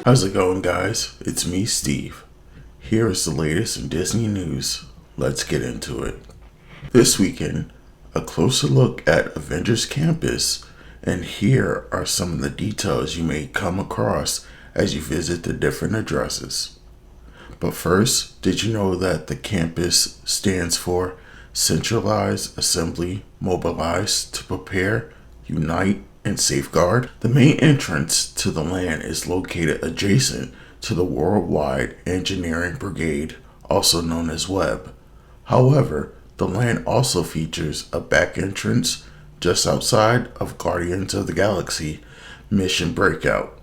How's it going, guys? It's me, Steve. Here is the latest in Disney news. Let's get into it. This weekend, a closer look at Avengers Campus, and here are some of the details you may come across as you visit the different addresses. But first, did you know that the campus stands for Centralized Assembly Mobilized to Prepare, Unite, and Safeguard? The main entrance to the land is located adjacent to the Worldwide Engineering Brigade, also known as WEB. However, the land also features a back entrance just outside of Guardians of the Galaxy Mission Breakout,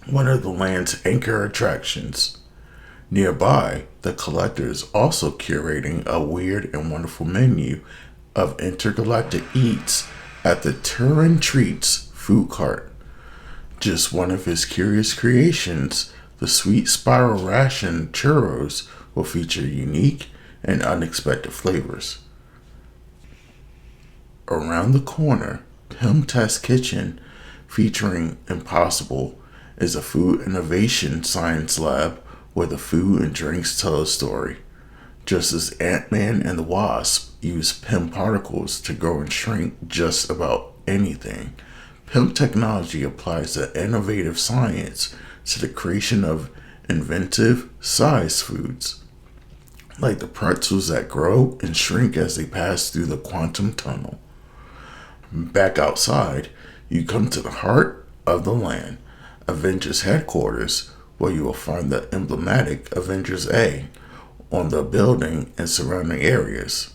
one of the land's anchor attractions. Nearby, the collector is also curating a weird and wonderful menu of intergalactic eats at the Turin Treats food cart. Just one of his curious creations, the sweet spiral ration churros will feature unique and unexpected flavors. Around the corner, Pim Test Kitchen, featuring Impossible, is a food innovation science lab where the food and drinks tell a story. Just as Ant-Man and the Wasp use PIM particles to grow and shrink just about anything, PIM technology applies the innovative science to the creation of inventive size foods, like the pretzels that grow and shrink as they pass through the quantum tunnel. Back outside, you come to the heart of the land, Avengers headquarters, where you will find the emblematic Avengers A on the building and surrounding areas.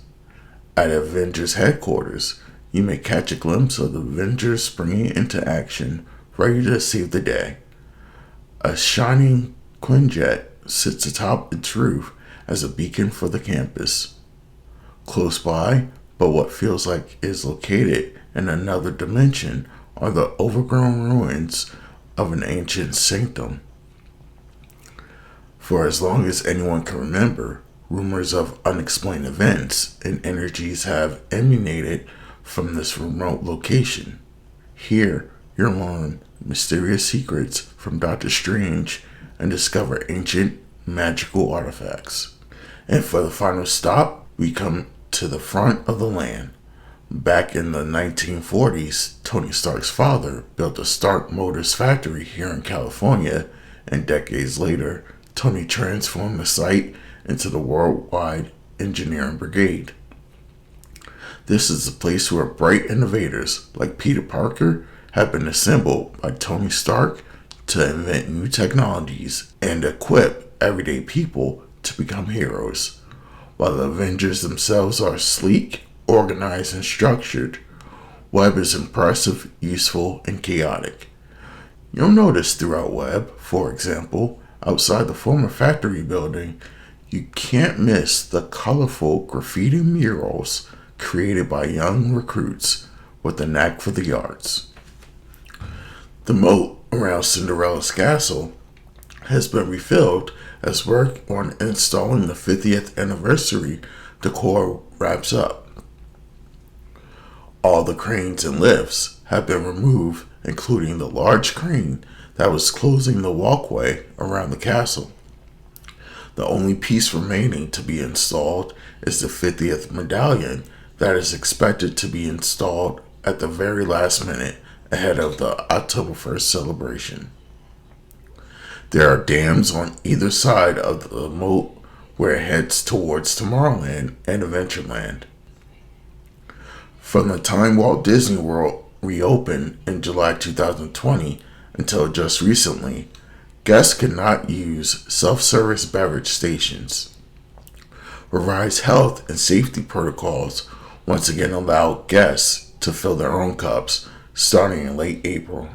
At Avengers headquarters, you may catch a glimpse of the Avengers springing into action, ready to save the day. A shining Quinjet sits atop its roof as a beacon for the campus. Close by, but what feels like is located in another dimension, are the overgrown ruins of an ancient sanctum. For as long as anyone can remember, rumors of unexplained events and energies have emanated from this remote location. Here, you'll learn mysterious secrets from Doctor Strange and discover ancient magical artifacts. And for the final stop, we come to the front of the land. Back in the 1940s, Tony Stark's father built a Stark Motors factory here in California, and decades later, Tony transformed the site into the Worldwide Engineering Brigade. This is the place where bright innovators like Peter Parker have been assembled by Tony Stark to invent new technologies and equip everyday people to become heroes. While the Avengers themselves are sleek, organized, and structured, Web is impressive, useful, and chaotic. You'll notice throughout Web, for example, outside the former factory building, you can't miss the colorful graffiti murals created by young recruits with a knack for the arts. The moat around Cinderella Castle has been refilled as work on installing the 50th anniversary decor wraps up. All the cranes and lifts have been removed, including the large crane that was closing the walkway around the castle. The only piece remaining to be installed is the 50th medallion that is expected to be installed at the very last minute ahead of the October 1st celebration. There are dams on either side of the moat where it heads towards Tomorrowland and Adventureland. From the time Walt Disney World reopened in July 2020 until just recently, guests could not use self-service beverage stations. Revised health and safety protocols once again allowed guests to fill their own cups starting in late April.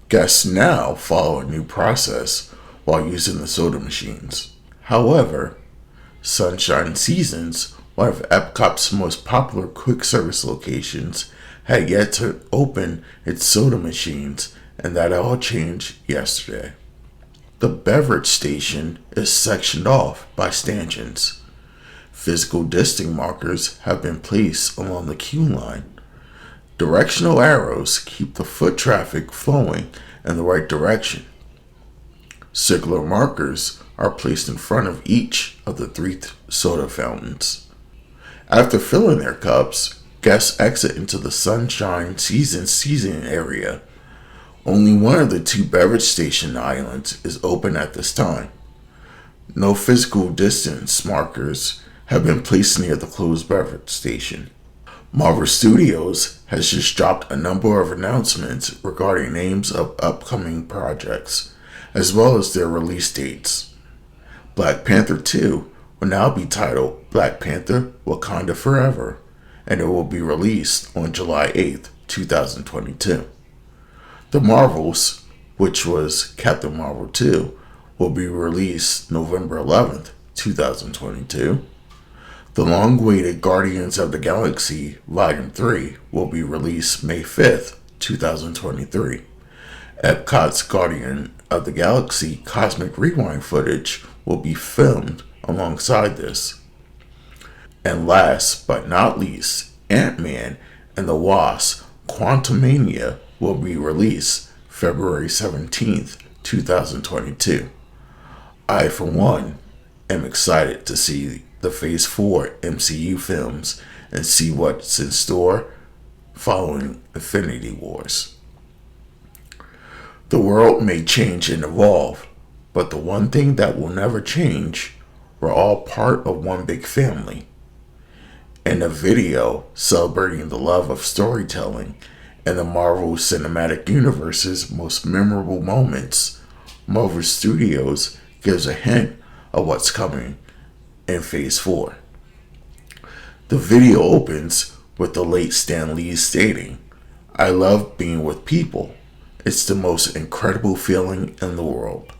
Guests now follow a new process while using the soda machines. However, Sunshine Seasons, one of Epcot's most popular quick service locations, had yet to open its soda machines, and that all changed yesterday. The beverage station is sectioned off by stanchions. Physical distancing markers have been placed along the queue line. Directional arrows keep the foot traffic flowing in the right direction. Circular markers are placed in front of each of the three soda fountains. After filling their cups, guests exit into the Sunshine seating area. Only one of the two beverage station islands is open at this time. No physical distance markers have been placed near the closed beverage station. Marvel Studios has just dropped a number of announcements regarding names of upcoming projects, as well as their release dates. Black Panther 2 will now be titled Black Panther Wakanda Forever, and it will be released on July 8th, 2022. The Marvels, which was Captain Marvel 2, will be released November 11th, 2022. The long-awaited Guardians of the Galaxy Volume 3 will be released May 5th, 2023. Epcot's Guardian of the Galaxy Cosmic Rewind footage will be filmed alongside this. And last but not least, Ant-Man and the Wasp Quantumania will be released February 17th, 2022. I, for one, am excited to see the Phase 4 MCU films and see what's in store following Infinity Wars. The world may change and evolve, but the one thing that will never change, we're all part of one big family. In a video celebrating the love of storytelling and the Marvel Cinematic Universe's most memorable moments, Marvel Studios gives a hint of what's coming in Phase 4. The video opens with the late Stan Lee stating, "I love being with people. It's the most incredible feeling in the world."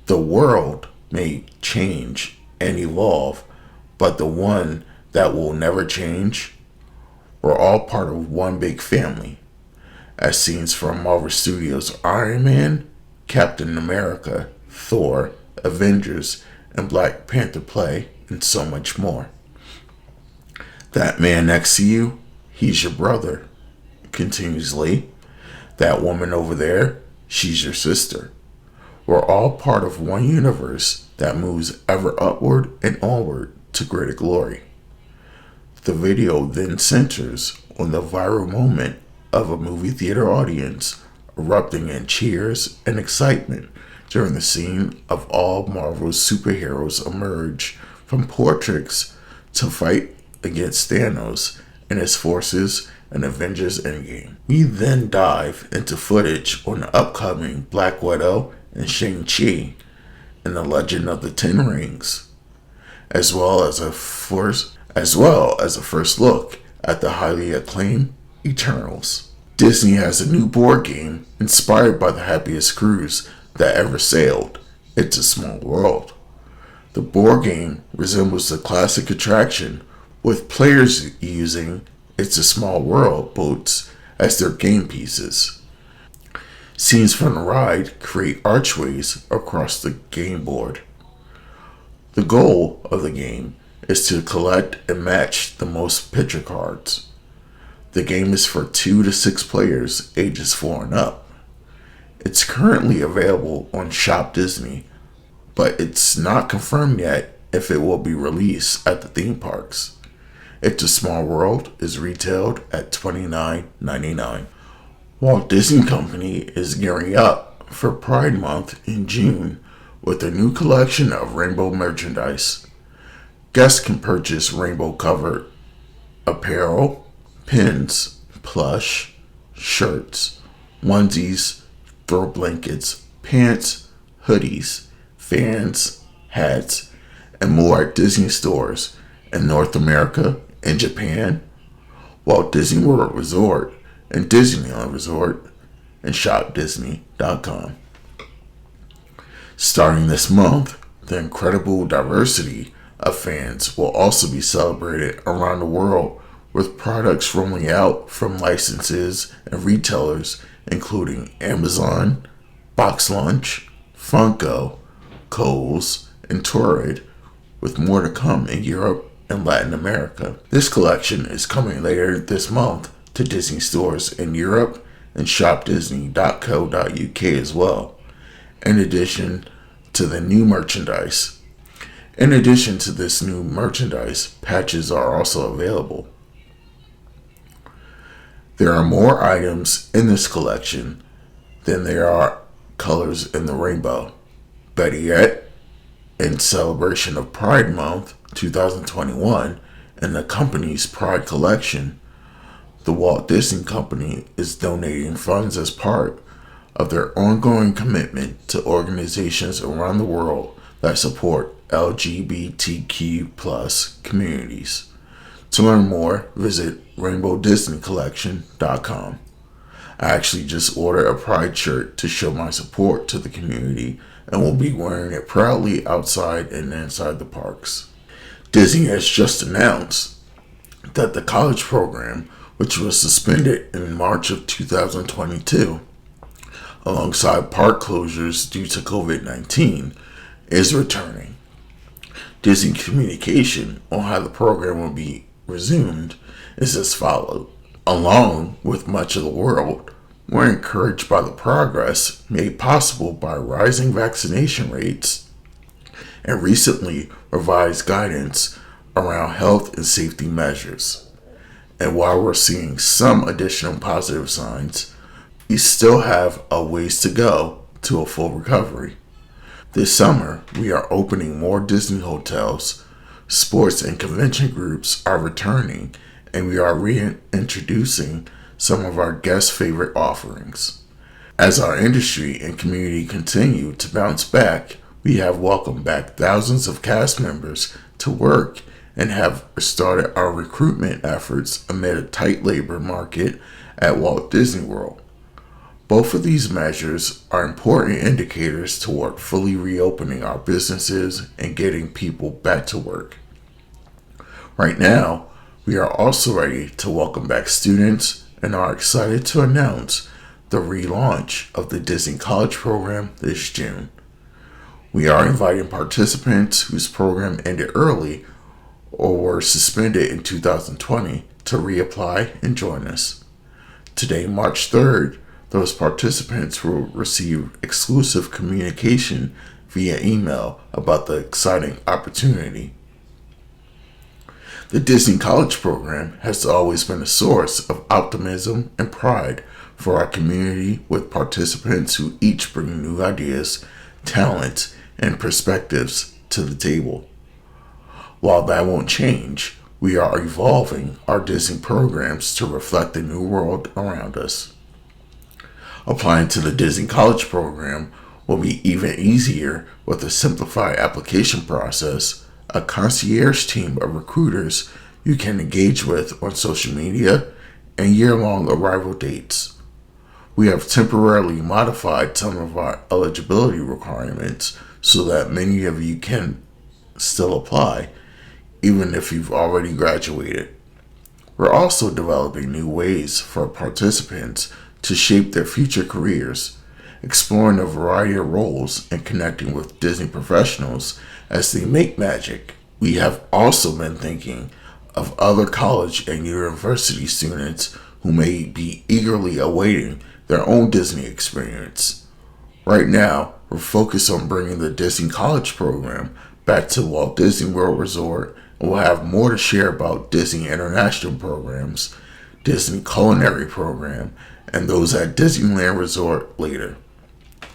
The world may change and evolve, but the one that will never change, we're all part of one big family. As scenes from Marvel Studios' Iron Man, Captain America, Thor, Avengers, and Black Panther play, and so much more. That man next to you, he's your brother, continues Lee. That woman over there, she's your sister. We're all part of one universe that moves ever upward and onward to greater glory. The video then centers on the viral moment of a movie theater audience erupting in cheers and excitement during the scene of all Marvel's superheroes emerge from portraits to fight against Thanos and his forces in Avengers Endgame. We then dive into footage on the upcoming Black Widow and Shang-Chi and the Legend of the Ten Rings, as well as a first look at the highly acclaimed Eternals. Disney has a new board game inspired by the happiest cruise that ever sailed, It's a Small World. The board game resembles the classic attraction, with players using It's a Small World boats as their game pieces. Scenes from the ride create archways across the game board. The goal of the game is to collect and match the most picture cards. The game is for 2 to 6 players ages 4 and up. It's currently available on Shop Disney, but it's not confirmed yet if it will be released at the theme parks. It's a Small World is retailed at $29.99. Walt Disney Company is gearing up for Pride Month in June with a new collection of rainbow merchandise. Guests can purchase rainbow-covered apparel, pins, plush, shirts, onesies, throw blankets, pants, hoodies, fans, hats, and more at Disney stores in North America and Japan, Walt Disney World Resort, and Disneyland Resort, and shopdisney.com. Starting this month, the incredible diversity of fans will also be celebrated around the world, with products rolling out from licenses and retailers including Amazon, Box Lunch, Funko, Kohl's, and Torrid, with more to come in Europe and Latin America. This collection is coming later this month to Disney stores in Europe and shopdisney.co.uk as well. in addition to the new merchandise. In addition to this new merchandise, patches are also available. There are more items in this collection than there are colors in the rainbow. Better yet, in celebration of Pride Month 2021 and the company's Pride collection, the Walt Disney Company is donating funds as part of their ongoing commitment to organizations around the world that support LGBTQ+ communities. To learn more, visit rainbowdisneycollection.com. I actually just ordered a Pride shirt to show my support to the community and will be wearing it proudly outside and inside the parks. Disney has just announced that the college program, which was suspended in March of 2022, alongside park closures due to COVID-19, is returning. Disney communication on how the program will be resumed is as follows. Along with much of the world, we're encouraged by the progress made possible by rising vaccination rates and recently revised guidance around health and safety measures. And while we're seeing some additional positive signs, we still have a ways to go to a full recovery. This summer, we are opening more Disney hotels, sports and convention groups are returning, and we are reintroducing some of our guest favorite offerings. As our industry and community continue to bounce back, we have welcomed back thousands of cast members to work and have started our recruitment efforts amid a tight labor market at Walt Disney World. Both of these measures are important indicators toward fully reopening our businesses and getting people back to work. Right now, we are also ready to welcome back students and are excited to announce the relaunch of the Disney College program this June. We are inviting participants whose program ended early or were suspended in 2020 to reapply and join us. Today, March 3rd, those participants will receive exclusive communication via email about the exciting opportunity. The Disney College program has always been a source of optimism and pride for our community, with participants who each bring new ideas, talents, and perspectives to the table. While that won't change, we are evolving our Disney programs to reflect the new world around us. Applying to the Disney College program will be even easier with a simplified application process, a concierge team of recruiters you can engage with on social media, and year-long arrival dates. We have temporarily modified some of our eligibility requirements so that many of you can still apply, even if you've already graduated. We're also developing new ways for participants to shape their future careers, exploring a variety of roles and connecting with Disney professionals as they make magic. We have also been thinking of other college and university students who may be eagerly awaiting their own Disney experience. Right now, we're focused on bringing the Disney College program back to Walt Disney World Resort, and we'll have more to share about Disney International programs, Disney Culinary program, and those at Disneyland Resort later.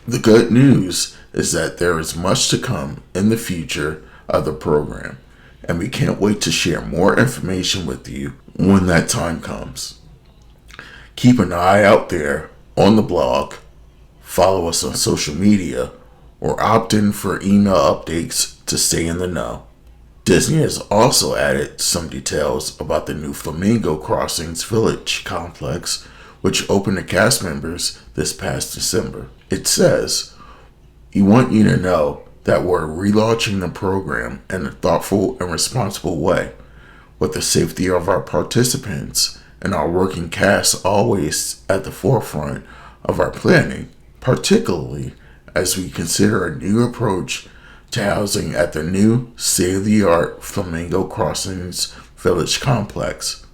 The good news is that there is much to come in the future of the program, and we can't wait to share more information with you when that time comes. Keep an eye out there on the blog, follow us on social media, or opt in for email updates to stay in the know. Disney has also added some details about the new Flamingo Crossings Village complex, which opened to cast members this past December. It says, "We want you to know that we're relaunching the program in a thoughtful and responsible way, with the safety of our participants and our working cast always at the forefront of our planning, particularly as we consider a new approach to housing at the new state-of-the-art Flamingo Crossings Village complex.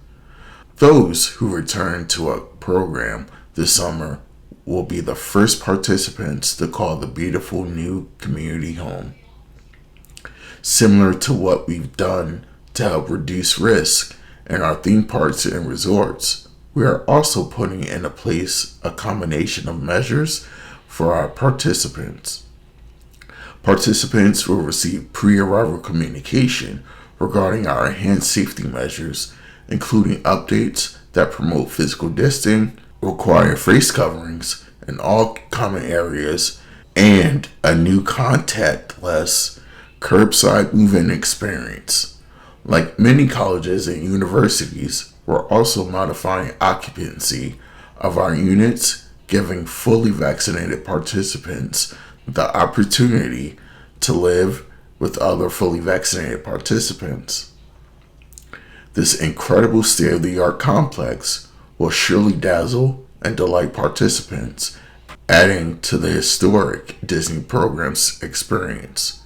Those who return to a program this summer will be the first participants to call the beautiful new community home. Similar to what we've done to help reduce risk in our theme parks and resorts, we are also putting into place a combination of measures for our participants. Participants will receive pre-arrival communication regarding our enhanced safety measures, including updates that promote physical distancing, require face coverings in all common areas, and a new contactless curbside move-in experience. Like many colleges and universities, we're also modifying occupancy of our units, giving fully vaccinated participants the opportunity to live with other fully vaccinated participants. This incredible state-of-the-art complex will surely dazzle and delight participants, adding to the historic Disney program's experience.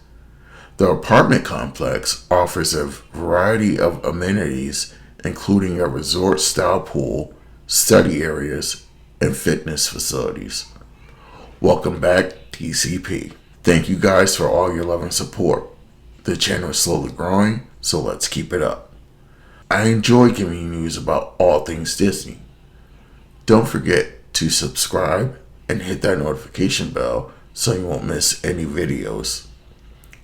The apartment complex offers a variety of amenities, including a resort-style pool, study areas, and fitness facilities. Welcome back, TCP. Thank you guys for all your love and support. The channel is slowly growing, so let's keep it up. I enjoy giving you news about all things Disney. Don't forget to subscribe and hit that notification bell so you won't miss any videos.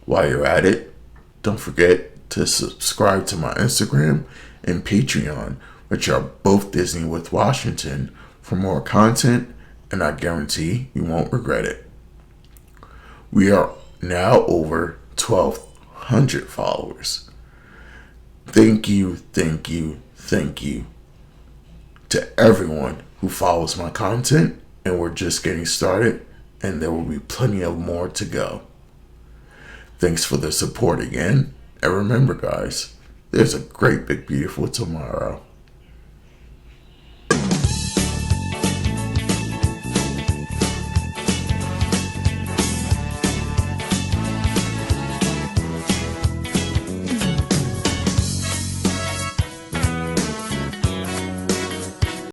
While you're at it, don't forget to subscribe to my Instagram and Patreon, which are both Disney with Washington, for more content, and I guarantee you won't regret it. We are now over 1,200 followers. Thank you to everyone who follows my content, and we're just getting started, and there will be plenty of more to go. Thanks for the support again, and remember guys, there's a great big beautiful tomorrow.